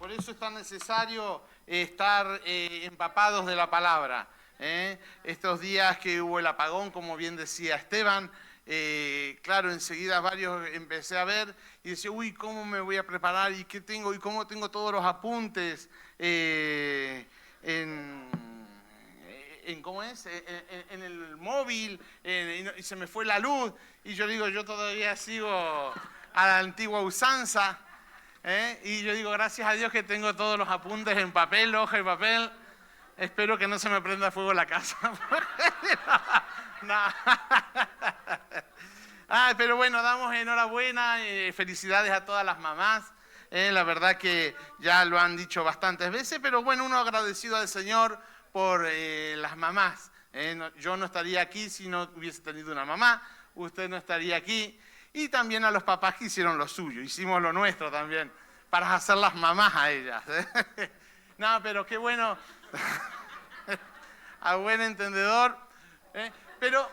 por eso es tan necesario estar empapados de la palabra. Estos días que hubo el apagón, como bien decía Esteban, claro, enseguida varios empecé a ver y decía, uy, ¿cómo me voy a preparar? ¿Y qué tengo? ¿Y cómo tengo todos los apuntes ¿cómo es? En el móvil, y se me fue la luz? Y yo digo, yo todavía sigo a la antigua usanza, y yo digo, gracias a Dios que tengo todos los apuntes en papel, hoja y papel. Espero que no se me prenda fuego la casa. No. Pero bueno, damos enhorabuena, felicidades a todas las mamás. La verdad que ya lo han dicho bastantes veces, pero bueno, uno agradecido al Señor por las mamás. Yo no estaría aquí si no hubiese tenido una mamá, usted no estaría aquí. Y también a los papás que hicieron lo suyo, hicimos lo nuestro también, para hacer las mamás a ellas. No, pero qué bueno, a buen entendedor. Pero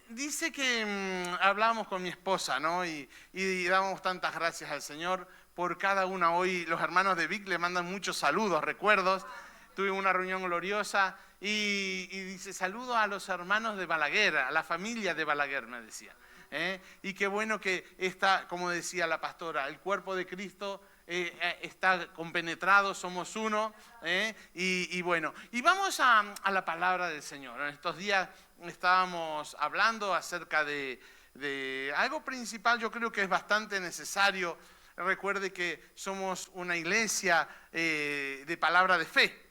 dice que hablamos con mi esposa, ¿no? Y damos tantas gracias al Señor por cada una. Hoy los hermanos de Vic le mandan muchos saludos, recuerdos. Tuve una reunión gloriosa y dice, saludo a los hermanos de Balaguer, a la familia de Balaguer, me decía. Y qué bueno que está, como decía la pastora, el cuerpo de Cristo está compenetrado, somos uno. Y bueno, y vamos a la palabra del Señor. En estos días estábamos hablando acerca de algo principal, yo creo que es bastante necesario. Recuerde que somos una iglesia de palabra de fe.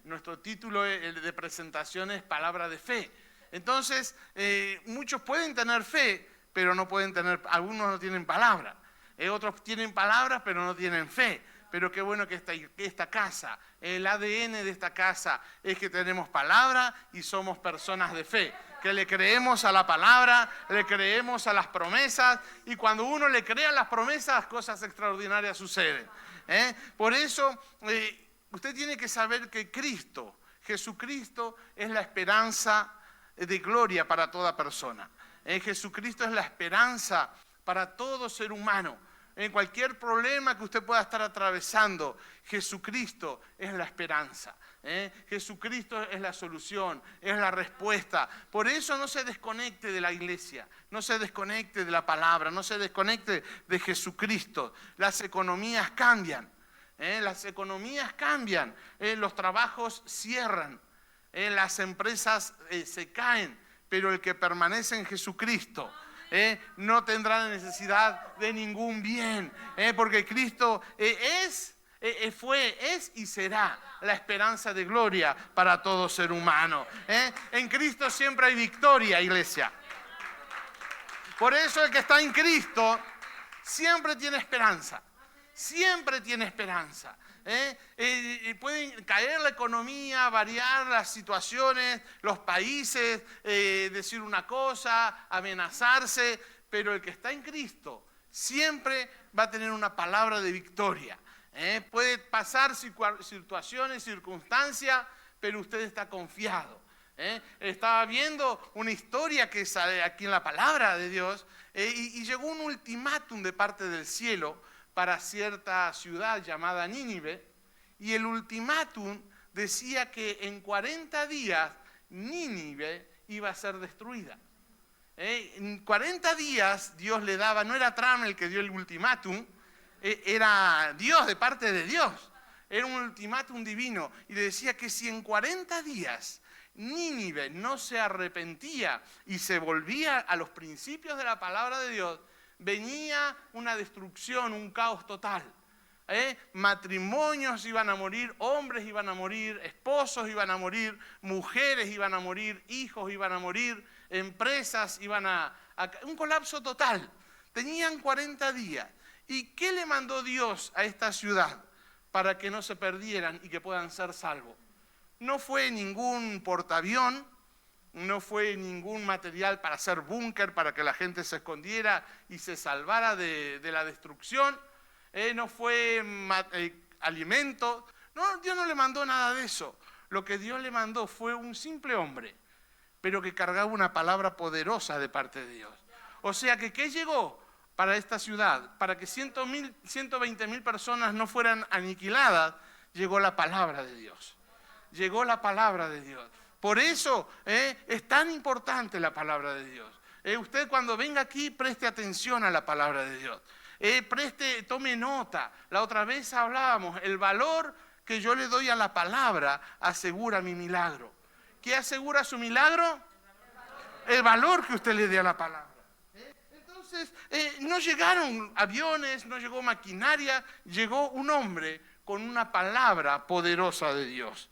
Nuestro título de presentación es Palabra de Fe. Entonces, muchos pueden tener fe, pero no pueden tener, algunos no tienen palabra. Otros tienen palabras, pero no tienen fe. Pero qué bueno que esta casa, el ADN de esta casa es que tenemos palabra y somos personas de fe. Que le creemos a la palabra, le creemos a las promesas, y cuando uno le cree a las promesas, cosas extraordinarias suceden. Por eso, usted tiene que saber que Jesucristo es la esperanza de gloria para toda persona. Jesucristo es la esperanza para todo ser humano. En cualquier problema que usted pueda estar atravesando, Jesucristo es la esperanza. Jesucristo es la solución, es la respuesta. Por eso no se desconecte de la iglesia, no se desconecte de la palabra, no se desconecte de Jesucristo. Las economías cambian, los trabajos cierran, las empresas se caen, pero el que permanece en Jesucristo no tendrá necesidad de ningún bien, porque Cristo es y será la esperanza de gloria para todo ser humano. En Cristo siempre hay victoria, iglesia. Por eso el que está en Cristo siempre tiene esperanza. Siempre tiene esperanza. Pueden caer la economía, variar las situaciones, los países, decir una cosa, amenazarse, pero el que está en Cristo siempre va a tener una palabra de victoria. Puede pasar situaciones, circunstancias, pero usted está confiado. Estaba viendo una historia que sale aquí en la palabra de Dios, y llegó un ultimátum de parte del cielo para cierta ciudad llamada Nínive, y el ultimátum decía que en 40 días Nínive iba a ser destruida. En 40 días Dios le daba, no era Trump el que dio el ultimátum, era Dios, de parte de Dios, era un ultimátum divino, y le decía que si en 40 días Nínive no se arrepentía y se volvía a los principios de la palabra de Dios, venía una destrucción, un caos total. Matrimonios iban a morir, hombres iban a morir, esposos iban a morir, mujeres iban a morir, hijos iban a morir, empresas iban a un colapso total. Tenían 40 días. ¿Y qué le mandó Dios a esta ciudad para que no se perdieran y que puedan ser salvos? No fue ningún portaavión, no fue ningún material para hacer búnker, para que la gente se escondiera y se salvara de la destrucción. No fue alimento. No, Dios no le mandó nada de eso. Lo que Dios le mandó fue un simple hombre, pero que cargaba una palabra poderosa de parte de Dios. O sea que, ¿qué llegó? para esta ciudad, para que 120.000 personas no fueran aniquiladas, llegó la palabra de Dios. Llegó la palabra de Dios. Por eso es tan importante la palabra de Dios. Usted cuando venga aquí preste atención a la palabra de Dios. Tome nota. La otra vez hablábamos, el valor que yo le doy a la palabra asegura mi milagro. ¿Qué asegura su milagro? El valor que usted le dé a la palabra. Entonces, no llegaron aviones, no llegó maquinaria, llegó un hombre con una palabra poderosa de Dios.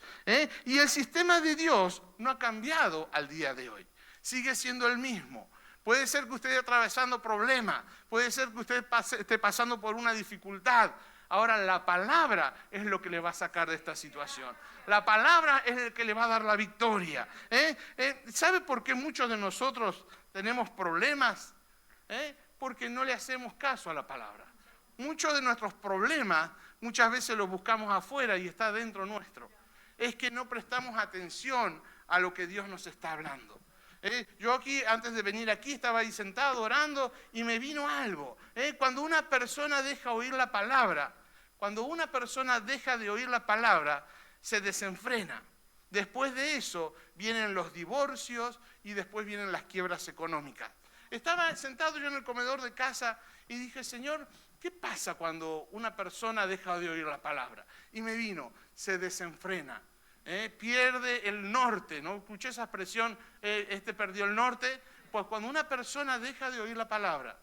Y el sistema de Dios no ha cambiado al día de hoy. Sigue siendo el mismo. Puede ser que usted esté atravesando problemas, puede ser que usted esté pasando por una dificultad. Ahora la palabra es lo que le va a sacar de esta situación. La palabra es el que le va a dar la victoria. ¿Sabe por qué muchos de nosotros tenemos problemas? Porque no le hacemos caso a la palabra. Muchos de nuestros problemas muchas veces los buscamos afuera y está dentro nuestro. Es que no prestamos atención a lo que Dios nos está hablando. Yo aquí, antes de venir aquí, estaba ahí sentado orando y me vino algo. Cuando una persona deja oír la palabra, cuando una persona deja de oír la palabra, se desenfrena. Después de eso vienen los divorcios y después vienen las quiebras económicas. Estaba sentado yo en el comedor de casa y dije, Señor, ¿qué pasa cuando una persona deja de oír la palabra? Y me vino, se desenfrena. Pierde el norte, ¿no? Escuché esa expresión, perdió el norte. Pues cuando una persona deja de oír la palabra,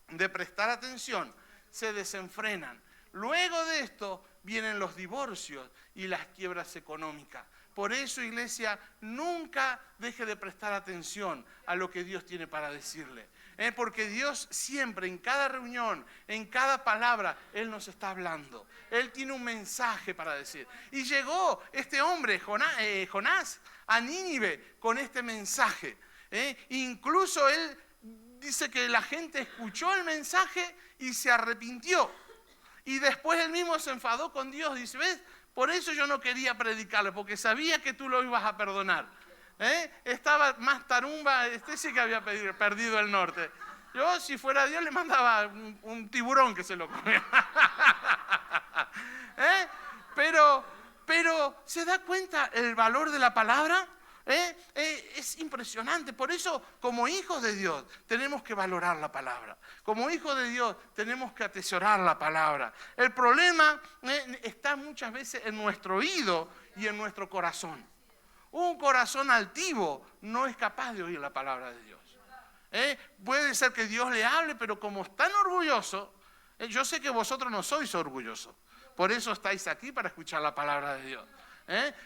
de prestar atención, se desenfrenan. Luego de esto vienen los divorcios y las quiebras económicas. Por eso, iglesia, nunca deje de prestar atención a lo que Dios tiene para decirle. Porque Dios siempre, en cada reunión, en cada palabra, Él nos está hablando. Él tiene un mensaje para decir. Y llegó este hombre, Jonás, a Nínive con este mensaje. Incluso él dice que la gente escuchó el mensaje y se arrepintió. Y después él mismo se enfadó con Dios. Dice, ¿ves? Por eso yo no quería predicarle, porque sabía que tú lo ibas a perdonar. Estaba más tarumba, sí que había perdido el norte. Yo, si fuera Dios, le mandaba un tiburón que se lo comía. Pero, ¿se da cuenta el valor de la palabra? Es impresionante. Por eso, como hijos de Dios, tenemos que valorar la palabra. Como hijos de Dios, tenemos que atesorar la palabra. El problema está muchas veces en nuestro oído y en nuestro corazón. Un corazón altivo no es capaz de oír la palabra de Dios. Puede ser que Dios le hable, pero como es tan orgulloso, yo sé que vosotros no sois orgullosos. Por eso estáis aquí, para escuchar la palabra de Dios.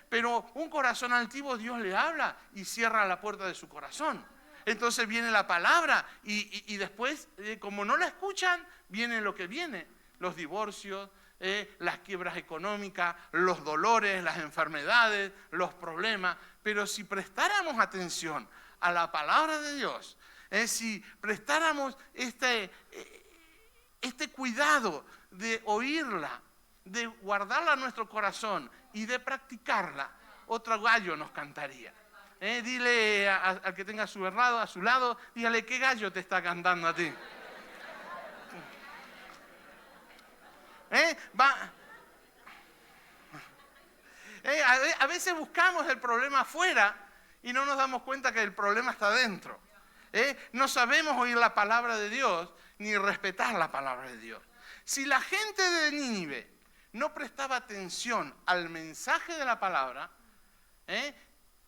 Pero un corazón altivo, Dios le habla y cierra la puerta de su corazón. Entonces viene la palabra y después, como no la escuchan, viene lo que viene. Los divorcios, las quiebras económicas, los dolores, las enfermedades, los problemas. Pero si prestáramos atención a la palabra de Dios, si prestáramos este cuidado de oírla, de guardarla en nuestro corazón y de practicarla, otro gallo nos cantaría. Dile al que tenga a su lado, dígale, ¿qué gallo te está cantando a ti? A veces buscamos el problema afuera y no nos damos cuenta que el problema está dentro. No sabemos oír la palabra de Dios ni respetar la palabra de Dios. Si la gente de Nínive no prestaba atención al mensaje de la palabra,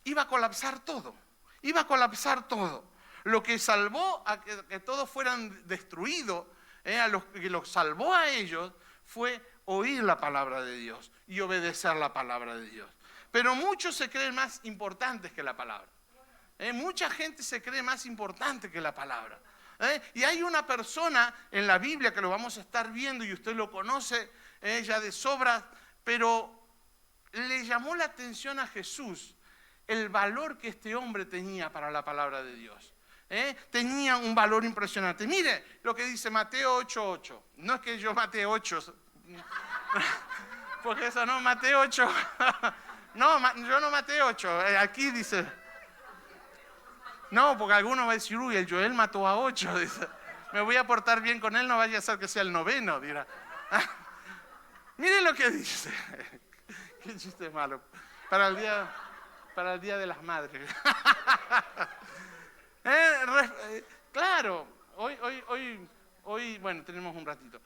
iba a colapsar todo. Iba a colapsar todo. Lo que salvó a que todos fueran destruidos, que los salvó a ellos, fue oír la palabra de Dios y obedecer la palabra de Dios. Pero muchos se creen más importantes que la palabra. Mucha gente se cree más importante que la palabra. Y hay una persona en la Biblia que lo vamos a estar viendo y usted lo conoce ya de sobra, pero le llamó la atención a Jesús el valor que este hombre tenía para la palabra de Dios. Tenía un valor impresionante. Mire lo que dice Mateo 8:8. No es que yo maté 8, porque eso no, maté 8. No, yo no maté 8. Aquí dice. No, porque alguno va a decir, uy, el Joel mató a 8. Dice. me voy a portar bien con él, no vaya a ser que sea el 9º, dirá. Miren lo que dice. Qué chiste malo. Para el día de las madres. Claro, hoy, bueno, tenemos un ratito.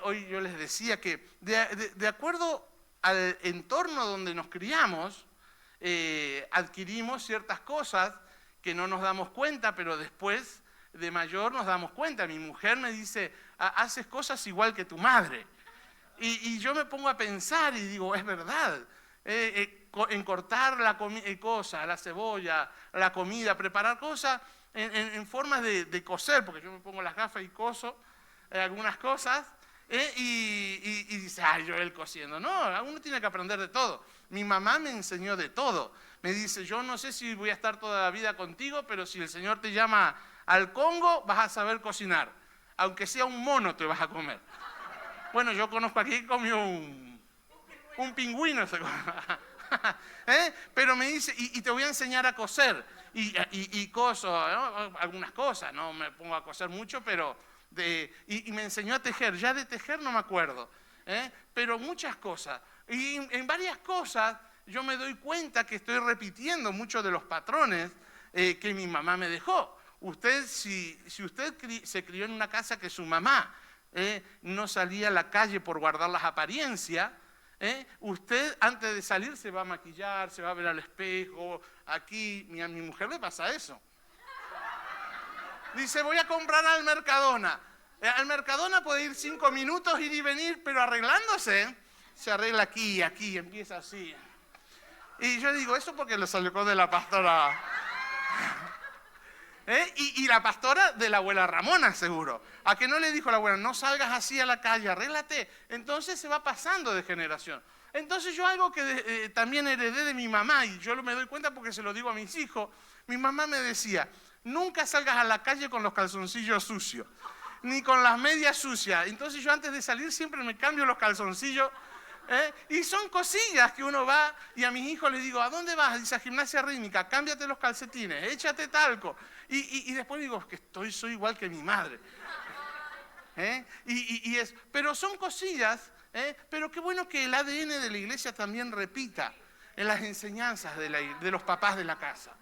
Hoy yo les decía que de acuerdo al entorno donde nos criamos, adquirimos ciertas cosas que no nos damos cuenta, pero después de mayor nos damos cuenta. Mi mujer me dice, haces cosas igual que tu madre. Y yo me pongo a pensar y digo, es verdad. En cortar la cebolla, la comida, preparar cosas en formas de coser, porque yo me pongo las gafas y coso algunas cosas, y dice, ay, Joel cosiendo. No, uno tiene que aprender de todo. Mi mamá me enseñó de todo. Me dice, yo no sé si voy a estar toda la vida contigo, pero si el Señor te llama al Congo, vas a saber cocinar. Aunque sea un mono, te vas a comer. Bueno, yo conozco aquí que comió un pingüino. Pero me dice, y te voy a enseñar a coser. Y coso, ¿no? Algunas cosas, no me pongo a coser mucho, pero... y me enseñó a tejer. Ya de tejer no me acuerdo. Pero muchas cosas. Y en varias cosas yo me doy cuenta que estoy repitiendo muchos de los patrones que mi mamá me dejó. Usted, si usted se crió en una casa que su mamá no salía a la calle por guardar las apariencias, usted antes de salir se va a maquillar, se va a ver al espejo. Aquí, a mi mujer le pasa eso. Dice, voy a comprar al Mercadona. Al Mercadona puede ir 5 minutos, ir y venir, pero arreglándose, se arregla aquí, empieza así. Y yo digo, eso porque le salió de la pastora. Y la pastora de la abuela Ramona, seguro. ¿A que no le dijo la abuela, no salgas así a la calle, arréglate? Entonces se va pasando de generación. Entonces yo algo que también heredé de mi mamá, y yo me doy cuenta porque se lo digo a mis hijos, mi mamá me decía, nunca salgas a la calle con los calzoncillos sucios, ni con las medias sucias. Entonces yo antes de salir siempre me cambio los calzoncillos. Y son cosillas que uno va, y a mis hijos les digo, ¿a dónde vas? Dice, a gimnasia rítmica, cámbiate los calcetines, échate talco. Y después digo, que soy igual que mi madre. Pero son cosillas, pero qué bueno que el ADN de la iglesia también repita en las enseñanzas de los papás de la casa.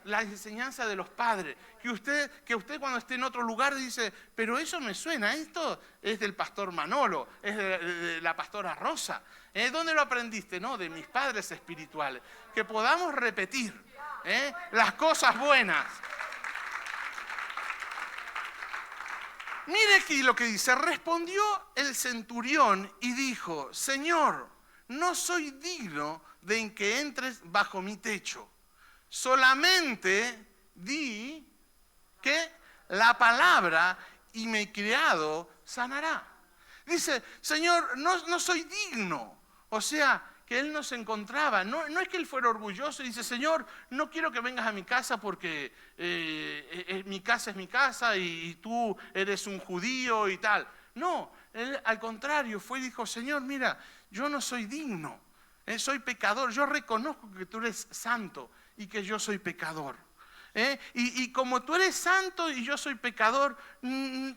La enseñanza de los padres, que usted cuando esté en otro lugar dice, pero eso me suena, esto es del pastor Manolo, es de la pastora Rosa. ¿Dónde lo aprendiste? No, de mis padres espirituales. Que podamos repetir las cosas buenas. Mire aquí lo que dice, respondió el centurión y dijo, Señor, no soy digno de que entres bajo mi techo. Solamente di que la palabra y mi criado sanará. Dice, Señor, no soy digno. O sea, que él no se encontraba. No es que él fuera orgulloso y dice, Señor, no quiero que vengas a mi casa porque mi casa es mi casa y tú eres un judío y tal. No, él al contrario fue y dijo, Señor, mira, yo no soy digno. Soy pecador. Yo reconozco que tú eres santo y que yo soy pecador. Y como tú eres santo y yo soy pecador,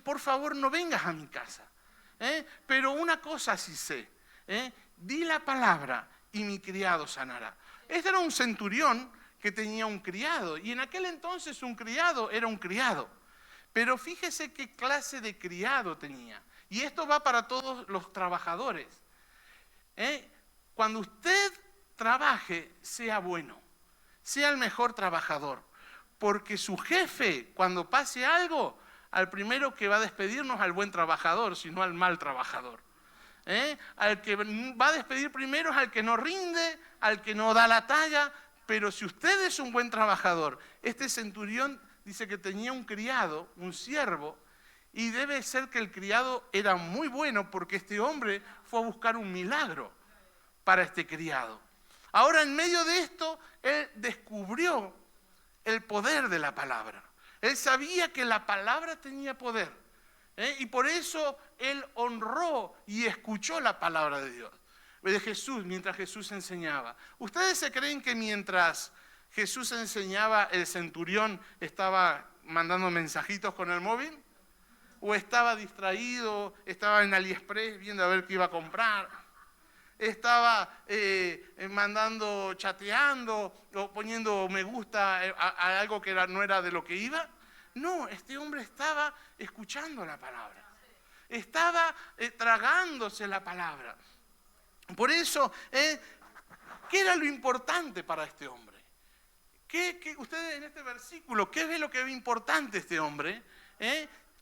por favor no vengas a mi casa. Pero una cosa sí sé, di la palabra y mi criado sanará. Este era un centurión que tenía un criado, y en aquel entonces un criado era un criado. Pero fíjese qué clase de criado tenía. Y esto va para todos los trabajadores. Cuando usted trabaje, sea bueno. Sea el mejor trabajador, porque su jefe, cuando pase algo, al primero que va a despedir no es al buen trabajador, sino al mal trabajador. Al que va a despedir primero es al que no rinde, al que no da la talla, pero si usted es un buen trabajador, este centurión dice que tenía un criado, un siervo, y debe ser que el criado era muy bueno porque este hombre fue a buscar un milagro para este criado. Ahora, en medio de esto, él descubrió el poder de la palabra. Él sabía que la palabra tenía poder. Y por eso él honró y escuchó la palabra de Dios, de Jesús, mientras Jesús enseñaba. ¿Ustedes se creen que mientras Jesús enseñaba, el centurión estaba mandando mensajitos con el móvil? o estaba distraído, estaba en AliExpress viendo a ver qué iba a comprar, estaba mandando, chateando o poniendo me gusta a algo que no era de lo que iba. No, este hombre estaba escuchando la palabra, estaba tragándose la palabra. Por eso, ¿qué era lo importante para este hombre? Ustedes en este versículo, ¿qué es lo que ve importante este hombre?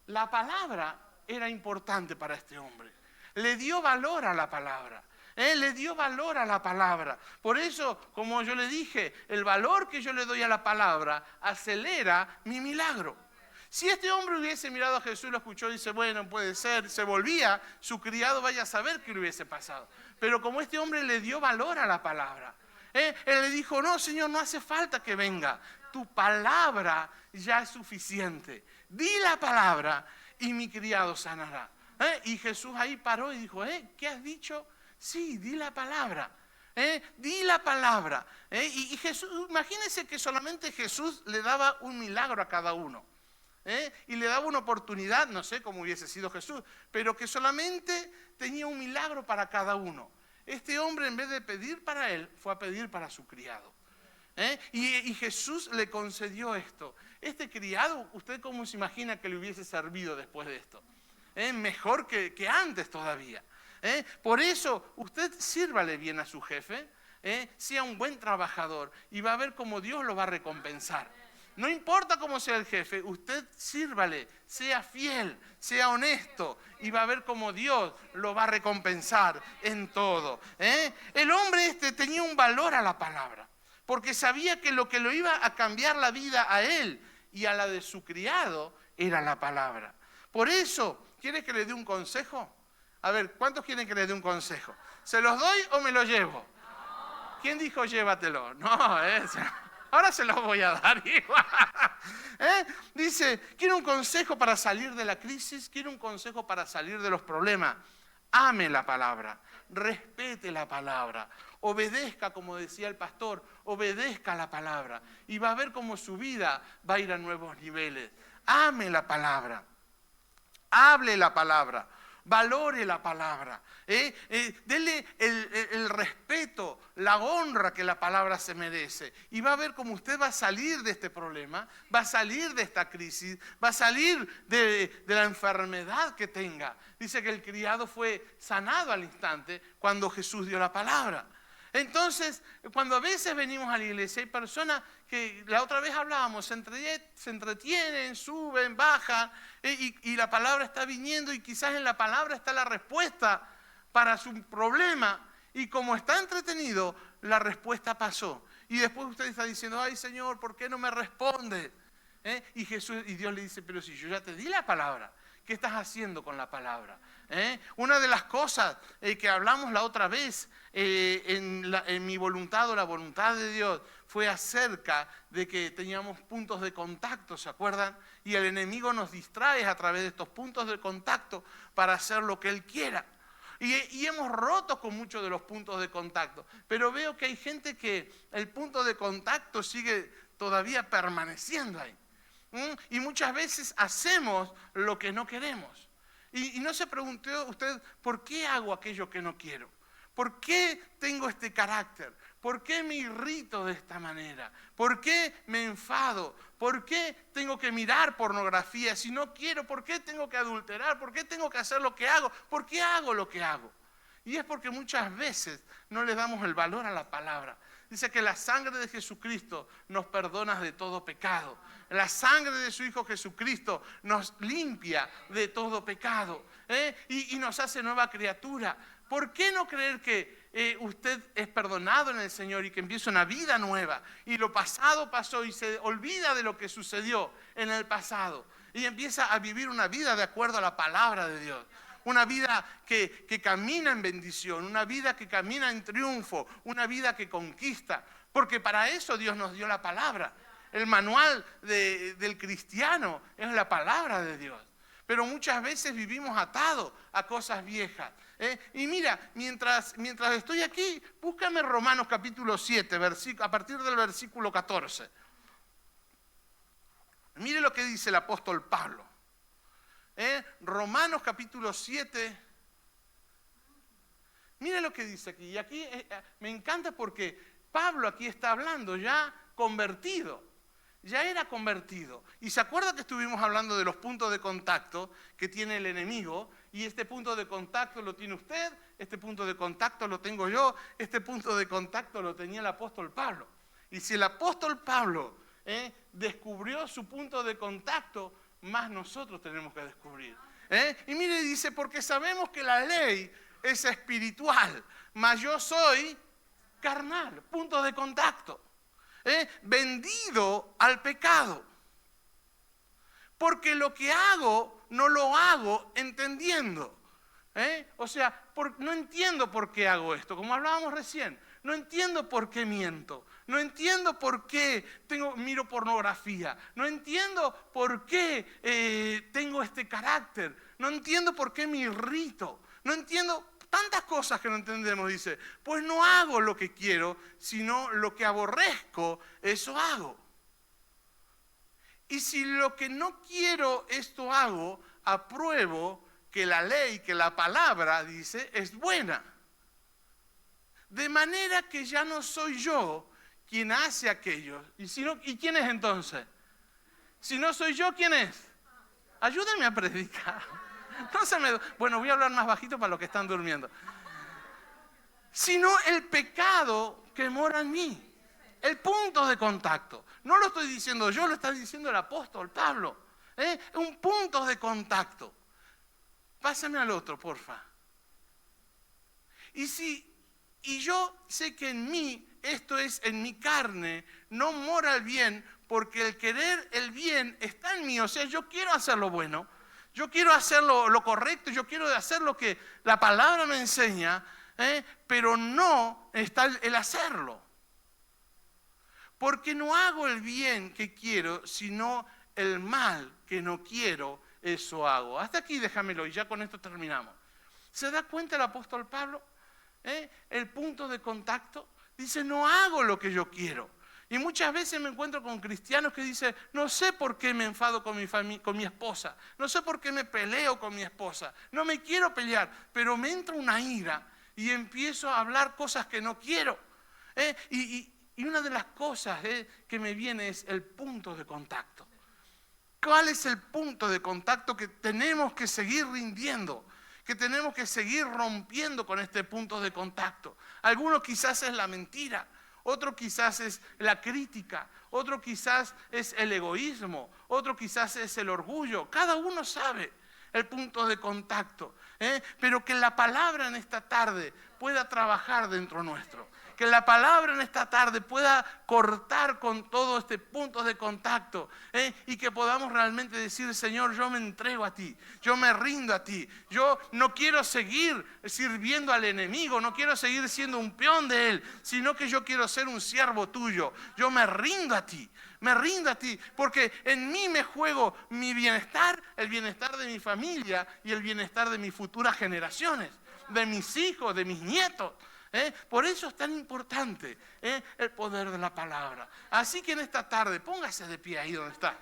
La palabra era importante para este hombre. Le dio valor a la palabra. Le dio valor a la palabra. Por eso, como yo le dije, el valor que yo le doy a la palabra acelera mi milagro. Si este hombre hubiese mirado a Jesús, lo escuchó y dice, bueno, puede ser, se volvía, su criado vaya a saber qué le hubiese pasado. Pero como este hombre le dio valor a la palabra, él le dijo, no, Señor, no hace falta que venga. Tu palabra ya es suficiente. Di la palabra y mi criado sanará. Y Jesús ahí paró y dijo, ¿qué has dicho? Sí, di la palabra. Di la palabra. Y Jesús, imagínense que solamente Jesús le daba un milagro a cada uno. Y le daba una oportunidad, no sé cómo hubiese sido Jesús, pero que solamente tenía un milagro para cada uno. Este hombre, en vez de pedir para él, fue a pedir para su criado. Y Jesús le concedió esto. Este criado, ¿usted cómo se imagina que le hubiese servido después de esto? Mejor que antes todavía. Por eso, usted sírvale bien a su jefe, sea un buen trabajador y va a ver cómo Dios lo va a recompensar. No importa cómo sea el jefe, usted sírvale, sea fiel, sea honesto y va a ver cómo Dios lo va a recompensar en todo. El hombre tenía un valor a la palabra, porque sabía que lo que lo iba a cambiar la vida a él y a la de su criado era la palabra. Por eso, ¿quiere que le dé un consejo? A ver, ¿cuántos quieren que le dé un consejo? ¿Se los doy o me los llevo? ¿Quién dijo llévatelo? No, ahora se los voy a dar igual. Dice, ¿quiere un consejo para salir de la crisis? ¿Quiere un consejo para salir de los problemas? Ame la palabra, respete la palabra, obedezca, como decía el pastor, obedezca la palabra y va a ver cómo su vida va a ir a nuevos niveles. Ame la palabra, hable la palabra. Valore la palabra, dele el respeto, la honra que la palabra se merece. Y va a ver cómo usted va a salir de este problema, va a salir de esta crisis, va a salir de la enfermedad que tenga. Dice que el criado fue sanado al instante cuando Jesús dio la palabra. Entonces, cuando a veces venimos a la iglesia, hay personas que la otra vez hablábamos, se entretienen, suben, bajan, y la palabra está viniendo y quizás en la palabra está la respuesta para su problema. Y como está entretenido, la respuesta pasó. Y después usted está diciendo, ay Señor, ¿por qué no me responde? Y Dios le dice, pero si yo ya te di la palabra, ¿qué estás haciendo con la palabra? Una de las cosas que hablamos la otra vez en mi voluntad o la voluntad de Dios fue acerca de que teníamos puntos de contacto, ¿se acuerdan? Y el enemigo nos distrae a través de estos puntos de contacto para hacer lo que él quiera. Y hemos roto con muchos de los puntos de contacto, pero veo que hay gente que el punto de contacto sigue todavía permaneciendo ahí. Y muchas veces hacemos lo que no queremos. Y no se preguntó usted, ¿por qué hago aquello que no quiero? ¿Por qué tengo este carácter? ¿Por qué me irrito de esta manera? ¿Por qué me enfado? ¿Por qué tengo que mirar pornografía si no quiero? ¿Por qué tengo que adulterar? ¿Por qué tengo que hacer lo que hago? ¿Por qué hago lo que hago? Y es porque muchas veces no le damos el valor a la palabra. Dice que la sangre de Jesucristo nos perdona de todo pecado. La sangre de su Hijo Jesucristo nos limpia de todo pecado, y nos hace nueva criatura. ¿Por qué no creer que usted es perdonado en el Señor y que empieza una vida nueva? Y lo pasado pasó y se olvida de lo que sucedió en el pasado y empieza a vivir una vida de acuerdo a la palabra de Dios. Una vida que camina en bendición, una vida que camina en triunfo, una vida que conquista. Porque para eso Dios nos dio la palabra. El manual del cristiano es la palabra de Dios. Pero muchas veces vivimos atados a cosas viejas. Y mira, mientras estoy aquí, búscame Romanos capítulo 7, a partir del versículo 14. Mire lo que dice el apóstol Pablo. Romanos capítulo 7. Mire lo que dice aquí. Y aquí me encanta porque Pablo aquí está hablando ya convertido. Ya era convertido. Y se acuerda que estuvimos hablando de los puntos de contacto que tiene el enemigo. Y este punto de contacto lo tiene usted, este punto de contacto lo tengo yo, este punto de contacto lo tenía el apóstol Pablo. Y si el apóstol Pablo descubrió su punto de contacto, más nosotros tenemos que descubrir. Y mire, dice, porque sabemos que la ley es espiritual, mas yo soy carnal, punto de contacto. Vendido al pecado. Porque lo que hago, no lo hago entendiendo. O sea, no entiendo por qué hago esto, como hablábamos recién. No entiendo por qué miento. No entiendo por qué miro pornografía. No entiendo por qué tengo este carácter. No entiendo por qué me irrito. No entiendo tantas cosas que no entendemos. Dice, pues no hago lo que quiero, sino lo que aborrezco, eso hago. Y si lo que no quiero, esto hago, apruebo que la ley, que la palabra, dice, es buena. De manera que ya no soy yo quien hace aquello. ¿Y quién es entonces? Si no soy yo, ¿quién es? Ayúdenme a predicar. Bueno, voy a hablar más bajito para los que están durmiendo. Sino el pecado que mora en mí. El punto de contacto. No lo estoy diciendo yo, lo está diciendo el apóstol Pablo. Un punto de contacto. Pásame al otro, porfa. Y yo sé que en mí, esto es en mi carne, no mora el bien, porque el querer el bien está en mí. O sea, yo quiero hacer lo bueno, yo quiero hacer lo correcto, yo quiero hacer lo que la palabra me enseña, pero no está el hacerlo. Porque no hago el bien que quiero, sino el mal que no quiero, eso hago. Hasta aquí déjamelo y ya con esto terminamos. ¿Se da cuenta el apóstol Pablo? El punto de contacto. Dice, no hago lo que yo quiero. Y muchas veces me encuentro con cristianos que dicen, no sé por qué me enfado con mi esposa, no sé por qué me peleo con mi esposa, no me quiero pelear, pero me entra una ira y empiezo a hablar cosas que no quiero. Y una de las cosas que me viene es el punto de contacto. ¿Cuál es el punto de contacto que tenemos que seguir rindiendo? Que tenemos que seguir rompiendo con este punto de contacto. Alguno quizás es la mentira, otro quizás es la crítica, otro quizás es el egoísmo, otro quizás es el orgullo. Cada uno sabe el punto de contacto, pero que la palabra en esta tarde pueda trabajar dentro nuestro. Que la palabra en esta tarde pueda cortar con todo este punto de contacto, y que podamos realmente decir, Señor, yo me entrego a ti, yo me rindo a ti, yo no quiero seguir sirviendo al enemigo, no quiero seguir siendo un peón de él, sino que yo quiero ser un siervo tuyo, yo me rindo a ti, porque en mí me juego mi bienestar, el bienestar de mi familia y el bienestar de mis futuras generaciones, de mis hijos, de mis nietos. Por eso es tan importante el poder de la palabra. Así que en esta tarde, póngase de pie ahí donde está.